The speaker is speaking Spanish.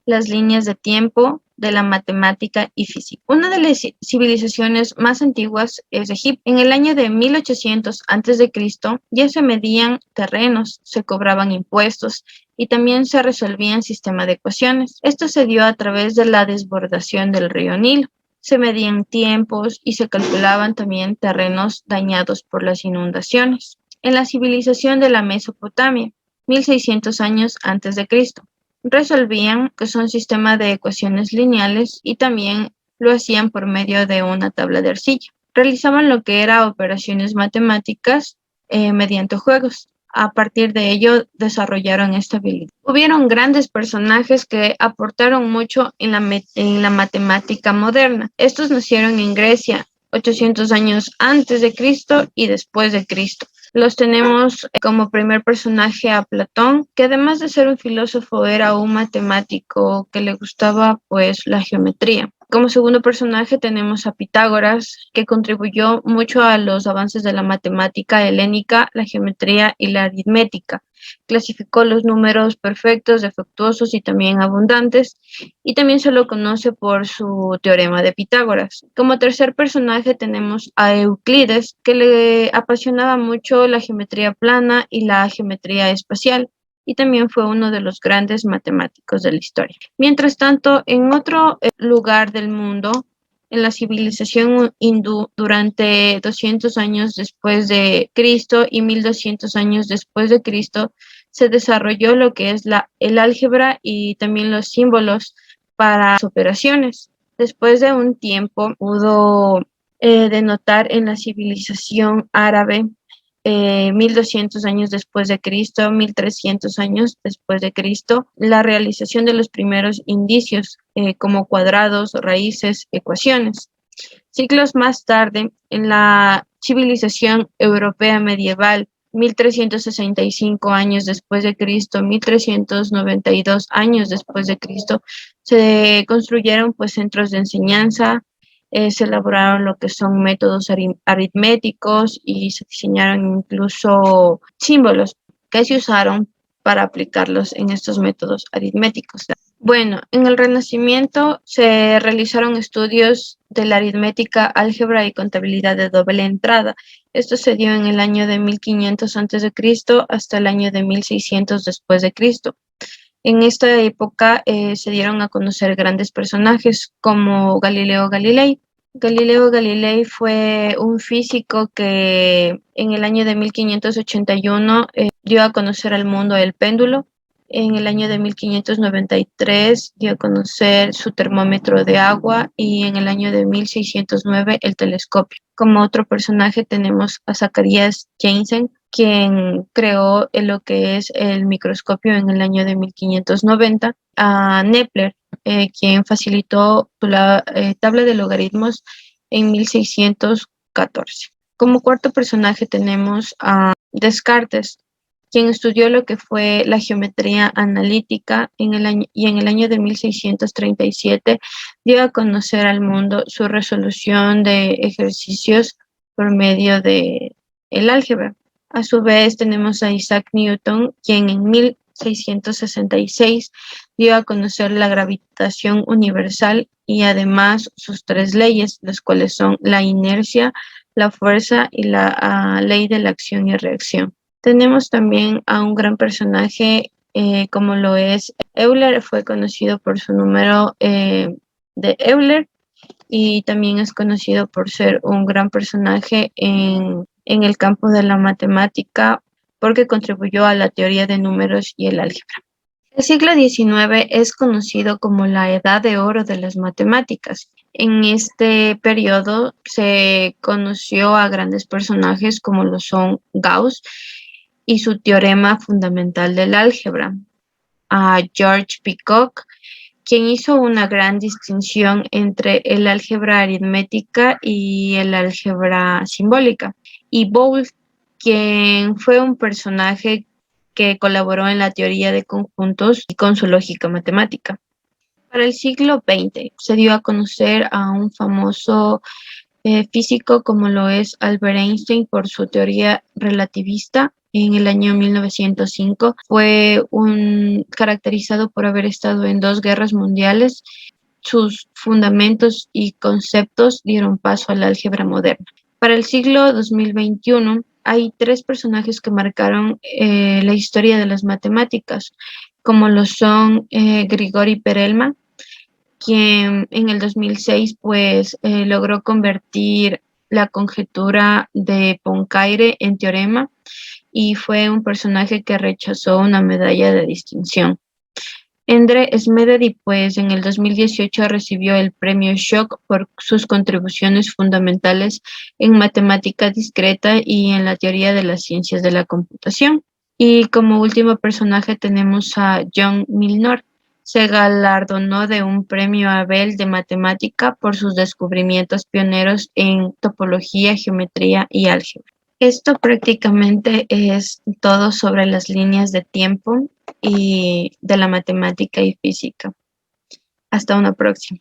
las líneas de tiempo de la matemática y física. Una de las civilizaciones más antiguas es Egipto. En el año de 1800 a.C. ya se medían terrenos, se cobraban impuestos y también se resolvían sistemas de ecuaciones. Esto se dio a través de la desbordación del río Nilo. Se medían tiempos y se calculaban también terrenos dañados por las inundaciones. En la civilización de la Mesopotamia, 1600 años antes de Cristo, resolvían, que son sistemas de ecuaciones lineales, y también lo hacían por medio de una tabla de arcilla. Realizaban lo que era operaciones matemáticas mediante juegos. A partir de ello desarrollaron esta habilidad. Hubieron grandes personajes que aportaron mucho en la matemática moderna. Estos nacieron en Grecia 800 años antes de Cristo y después de Cristo. Los tenemos como primer personaje a Platón, que además de ser un filósofo era un matemático que le gustaba pues la geometría. Como segundo personaje tenemos a Pitágoras, que contribuyó mucho a los avances de la matemática helénica, la geometría y la aritmética. Clasificó los números perfectos, defectuosos y también abundantes, y también se lo conoce por su teorema de Pitágoras. Como tercer personaje tenemos a Euclides, que le apasionaba mucho la geometría plana y la geometría espacial, y también fue uno de los grandes matemáticos de la historia. Mientras tanto, en otro lugar del mundo, en la civilización hindú, durante 200 años después de Cristo y 1200 años después de Cristo, se desarrolló lo que es el álgebra y también los símbolos para las operaciones. Después de un tiempo pudo denotar en la civilización árabe 1200 años después de Cristo, 1300 años después de Cristo, la realización de los primeros indicios como cuadrados, raíces, ecuaciones. Siglos más tarde, en la civilización europea medieval, 1365 años después de Cristo, 1392 años después de Cristo, se construyeron pues centros de enseñanza, se elaboraron lo que son métodos aritméticos y se diseñaron incluso símbolos que se usaron para aplicarlos en estos métodos aritméticos. Bueno, en el Renacimiento se realizaron estudios de la aritmética, álgebra y contabilidad de doble entrada. Esto se dio en el año de 1500 a.C. hasta el año de 1600 después de Cristo. En esta época se dieron a conocer grandes personajes como Galileo Galilei. Galileo Galilei fue un físico que en el año de 1581 dio a conocer al mundo el péndulo. En el año de 1593 dio a conocer su termómetro de agua y en el año de 1609 el telescopio. Como otro personaje tenemos a Zacharias Janssen, quien creó lo que es el microscopio en el año de 1590, a Kepler, quien facilitó la tabla de logaritmos en 1614. Como cuarto personaje tenemos a Descartes, quien estudió lo que fue la geometría analítica en el año de 1637 dio a conocer al mundo su resolución de ejercicios por medio de el álgebra. A su vez tenemos a Isaac Newton, quien en 1666 dio a conocer la gravitación universal y además sus tres leyes, las cuales son la inercia, la fuerza y la ley de la acción y reacción. Tenemos también a un gran personaje como lo es Euler. Fue conocido por su número de Euler y también es conocido por ser un gran personaje en el campo de la matemática porque contribuyó a la teoría de números y el álgebra. El siglo XIX es conocido como la edad de oro de las matemáticas. En este periodo se conoció a grandes personajes como lo son Gauss y su teorema fundamental del álgebra, a George Peacock, quien hizo una gran distinción entre el álgebra aritmética y el álgebra simbólica, y Boole, quien fue un personaje que colaboró en la teoría de conjuntos y con su lógica matemática. Para el siglo XX se dio a conocer a un famoso físico como lo es Albert Einstein por su teoría relativista en el año 1905. Fue caracterizado por haber estado en 2 guerras mundiales. Sus fundamentos y conceptos dieron paso al álgebra moderna. Para el siglo 2021 hay 3 personajes que marcaron la historia de las matemáticas, como lo son Grigori Perelman, quien en el 2006 pues logró convertir la conjetura de Poincaré en teorema y fue un personaje que rechazó una medalla de distinción. Endre Smedley pues en el 2018 recibió el premio Schock por sus contribuciones fundamentales en matemática discreta y en la teoría de las ciencias de la computación. Y como último personaje tenemos a John Milnor. Se galardonó de un premio Abel de matemática por sus descubrimientos pioneros en topología, geometría y álgebra. Esto prácticamente es todo sobre las líneas de tiempo y de la matemática y física. Hasta una próxima.